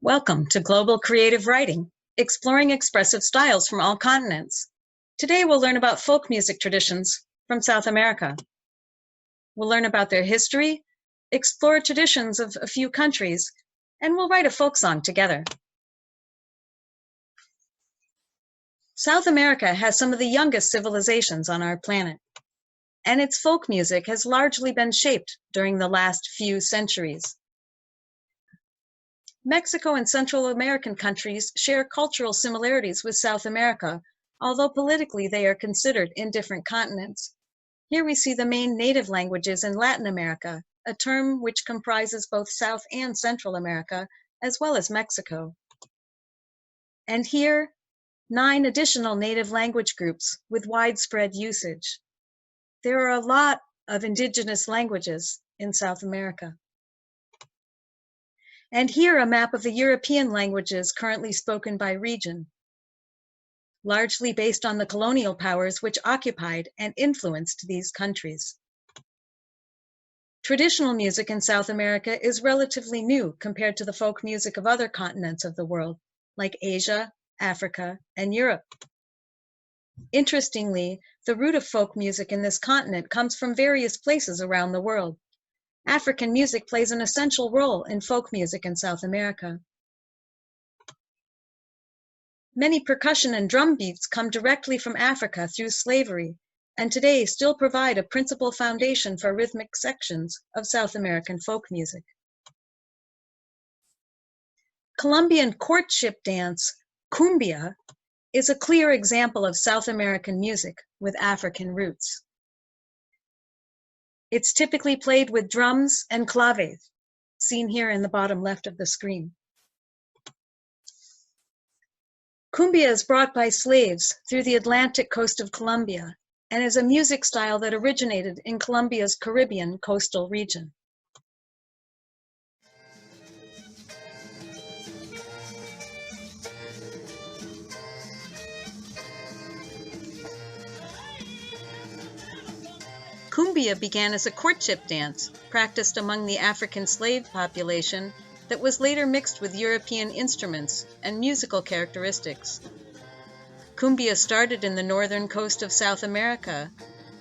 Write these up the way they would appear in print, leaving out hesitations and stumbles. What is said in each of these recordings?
Welcome to Global Creative Writing, exploring expressive styles from all continents. Today we'll learn about folk music traditions from South America. We'll learn about their history, explore traditions of a few countries, and we'll write a folk song together. South America has some of the youngest civilizations on our planet, and its folk music has largely been shaped during the last few centuries. Mexico and Central American countries share cultural similarities with South America, although politically they are considered in different continents. Here we see the main native languages in Latin America, a term which comprises both South and Central America, as well as Mexico. And here, 9 additional native language groups with widespread usage. There are a lot of indigenous languages in South America. And here a map of the European languages currently spoken by region, largely based on the colonial powers which occupied and influenced these countries. Traditional music in South America is relatively new compared to the folk music of other continents of the world, like Asia, Africa, and Europe. Interestingly, the root of folk music in this continent comes from various places around the world. African music plays an essential role in folk music in South America. Many percussion and drum beats come directly from Africa through slavery, and today still provide a principal foundation for rhythmic sections of South American folk music. Colombian courtship dance, cumbia, is a clear example of South American music with African roots. It's typically played with drums and claves, seen here in the bottom left of the screen. Cumbia is brought by slaves through the Atlantic coast of Colombia and is a music style that originated in Colombia's Caribbean coastal region. Cumbia began as a courtship dance practiced among the African slave population that was later mixed with European instruments and musical characteristics. Cumbia started in the northern coast of South America,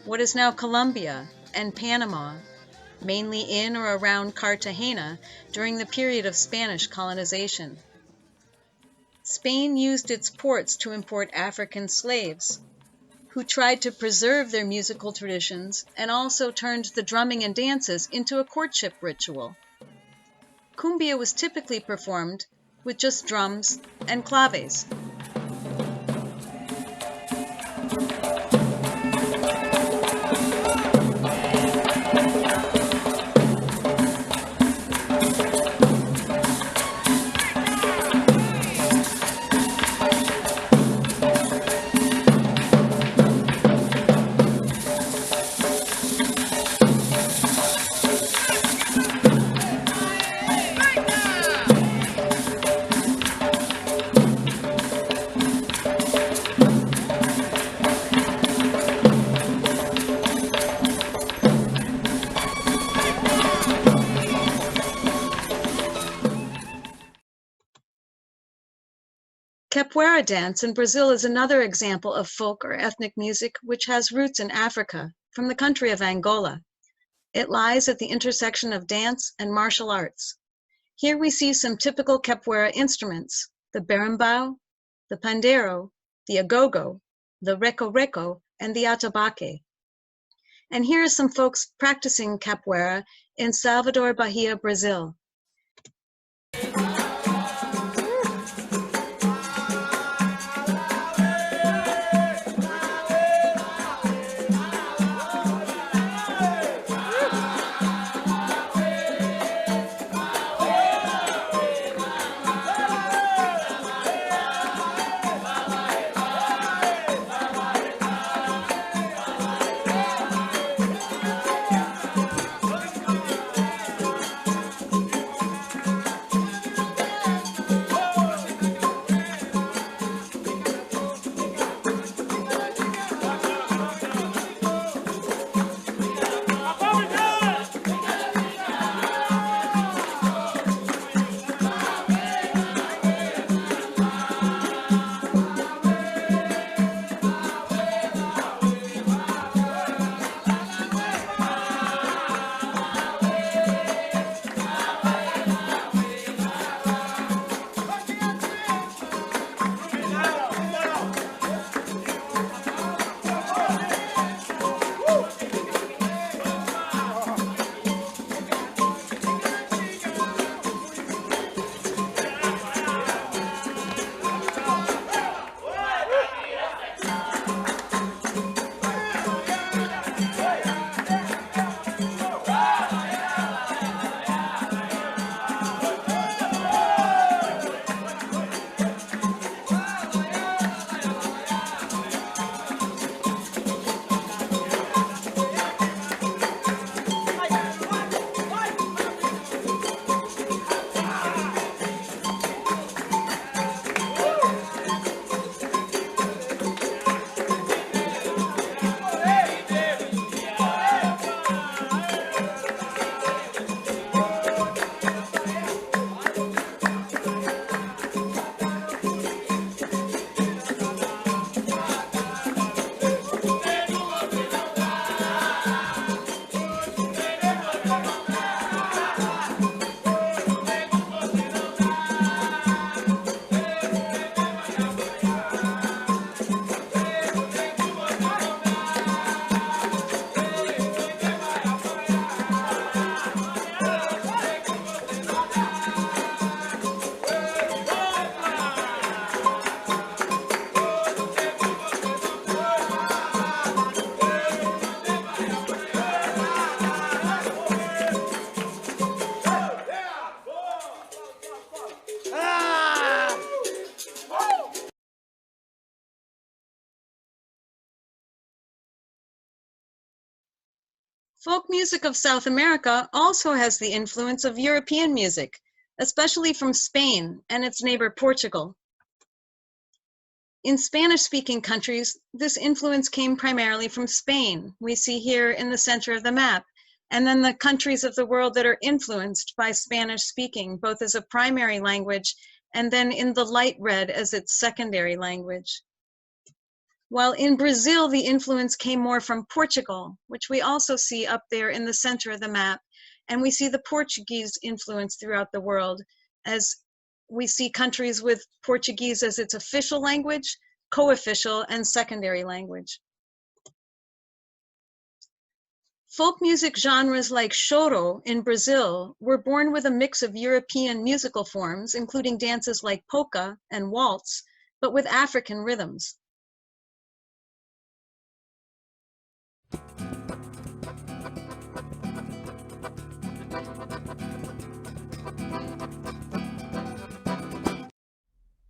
what is now Colombia and Panama, mainly in or around Cartagena during the period of Spanish colonization. Spain used its ports to import African slaves, who tried to preserve their musical traditions and also turned the drumming and dances into a courtship ritual. Cumbia was typically performed with just drums and claves. Capoeira dance in Brazil is another example of folk or ethnic music which has roots in Africa, from the country of Angola. It lies at the intersection of dance and martial arts. Here we see some typical capoeira instruments: the berimbau, the pandeiro, the agogo, the reco-reco, and the atabaque. And here are some folks practicing capoeira in Salvador, Bahia, Brazil. Folk music of South America also has the influence of European music, especially from Spain and its neighbor Portugal. In Spanish-speaking countries, this influence came primarily from Spain. We see here in the center of the map, and then the countries of the world that are influenced by Spanish-speaking, both as a primary language and then in the light red as its secondary language. While in Brazil, the influence came more from Portugal, which we also see up there in the center of the map, and we see the Portuguese influence throughout the world, as we see countries with Portuguese as its official language, co-official, and secondary language. Folk music genres like choro in Brazil were born with a mix of European musical forms, including dances like polka and waltz, but with African rhythms.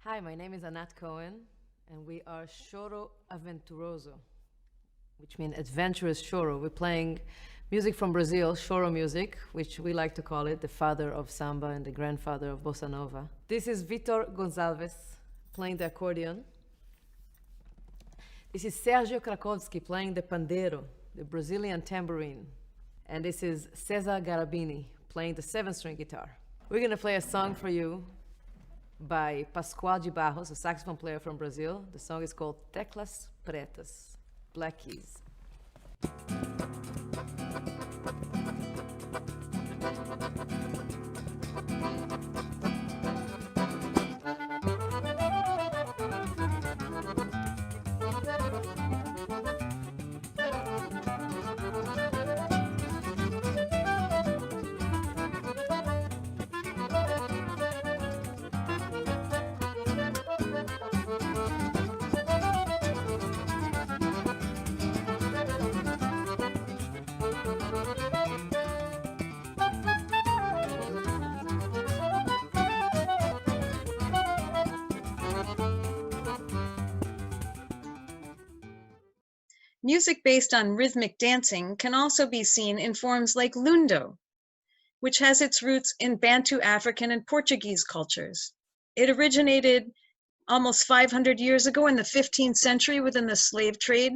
Hi, my name is Anat Cohen, and we are Choro Aventuroso, which means adventurous choro. We're playing music from Brazil, choro music, which we like to call it the father of samba and the grandfather of bossa nova. This is Vitor Gonçalves playing the accordion. This is Sergio Krakowski playing the pandeiro, the Brazilian tambourine. And this is Cesar Garabini playing the 7-string guitar. We're going to play a song for you by Pascoal de Barros, a saxophone player from Brazil. The song is called Teclas Pretas, Black Keys. Music based on rhythmic dancing can also be seen in forms like lundo, which has its roots in Bantu African and Portuguese cultures. It originated almost 500 years ago in the 15th century within the slave trade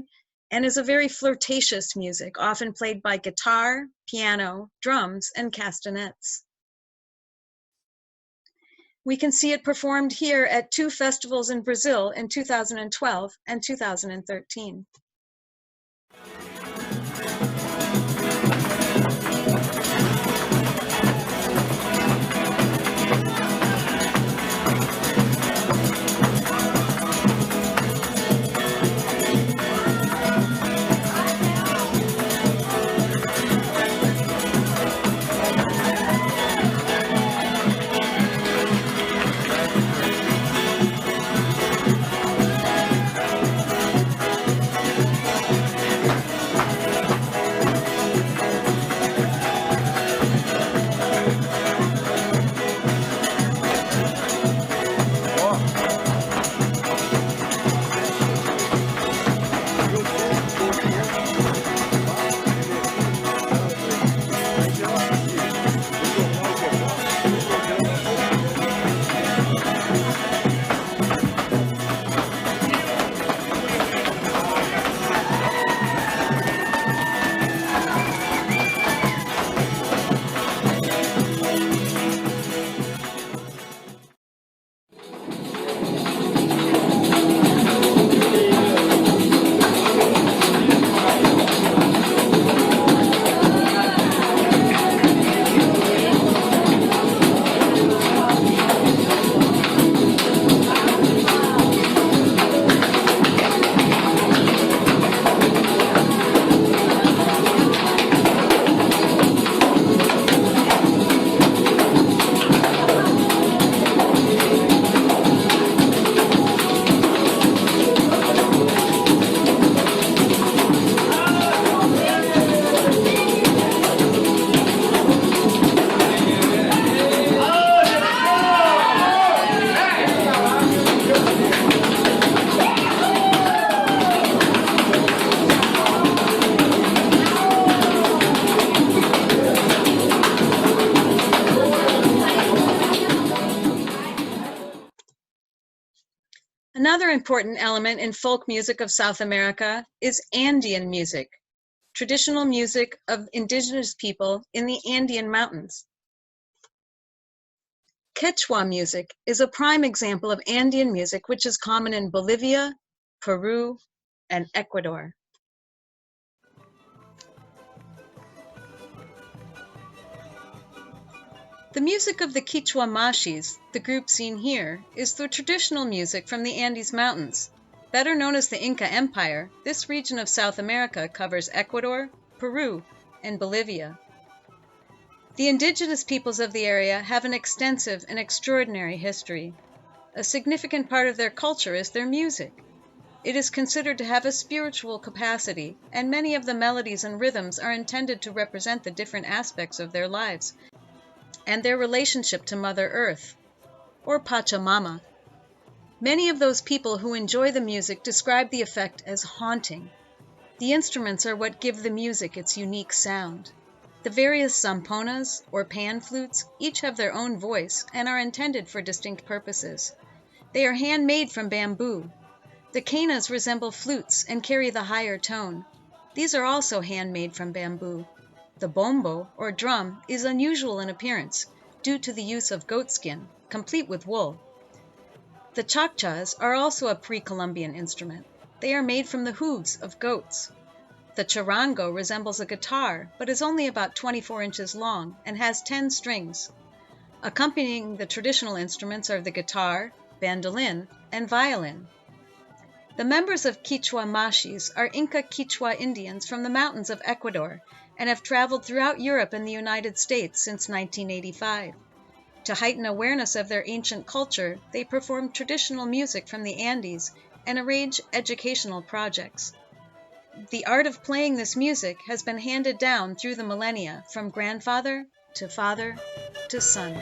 and is a very flirtatious music, often played by guitar, piano, drums, and castanets. We can see it performed here at 2 festivals in Brazil in 2012 and 2013. Another important element in folk music of South America is Andean music, traditional music of indigenous people in the Andean mountains. Quechua music is a prime example of Andean music which is common in Bolivia, Peru, and Ecuador. The music of the Quechua Mashis, the group seen here, is the traditional music from the Andes Mountains. Better known as the Inca Empire, this region of South America covers Ecuador, Peru, and Bolivia. The indigenous peoples of the area have an extensive and extraordinary history. A significant part of their culture is their music. It is considered to have a spiritual capacity, and many of the melodies and rhythms are intended to represent the different aspects of their lives and their relationship to Mother Earth, or Pachamama. Many of those people who enjoy the music describe the effect as haunting. The instruments are what give the music its unique sound. The various zamponas, or pan flutes, each have their own voice and are intended for distinct purposes. They are handmade from bamboo. The quenas resemble flutes and carry the higher tone. These are also handmade from bamboo. The bombo, or drum, is unusual in appearance due to the use of goatskin, complete with wool. The chacchas are also a pre-Columbian instrument. They are made from the hooves of goats. The charango resembles a guitar, but is only about 24 inches long and has 10 strings. Accompanying the traditional instruments are the guitar, bandolin, and violin. The members of Quechua Mashis are Inca Quechua Indians from the mountains of Ecuador and have traveled throughout Europe and the United States since 1985. To heighten awareness of their ancient culture, they perform traditional music from the Andes and arrange educational projects. The art of playing this music has been handed down through the millennia from grandfather to father to son.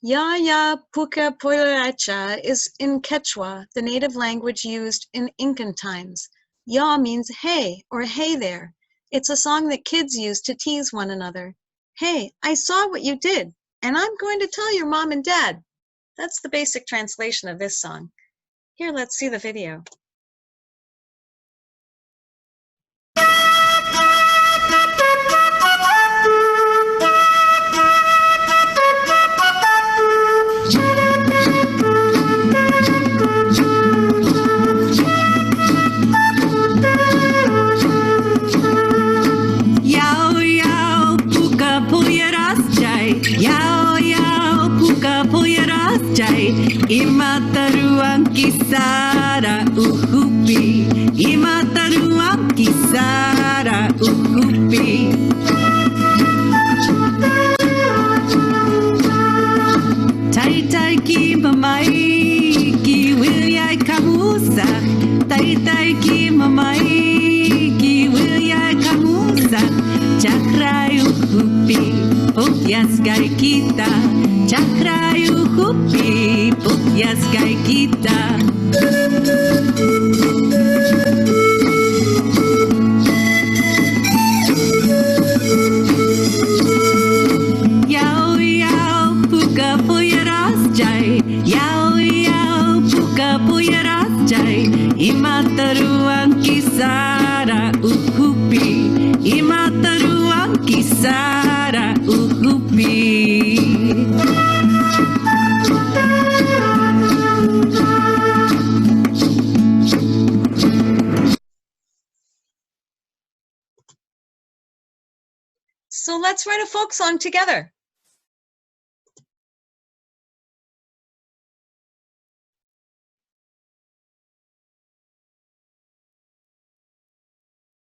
Ya ya puca poiracha is in Quechua, the native language used in Incan times. Ya means hey or hey there. It's a song that kids use to tease one another. Hey, I saw what you did, and I'm going to tell your mom and dad. That's the basic translation of this song. Here, let's see the video. Imataruan kisara uhupi, imataruan kisara uhupi. Tai tai ki mamai ki wilyai kamusa, tai tai ki mamai ki wilyai kamusa. Chakrai uhupi, pukyas gai kita. Chakrai uhupi, pukyas gai kita. Yao yao puka puyaras jai, yao yao puka puyaras jai. Imataruan kisara uhupi, imataruan kisara uhupi. So let's write a folk song together.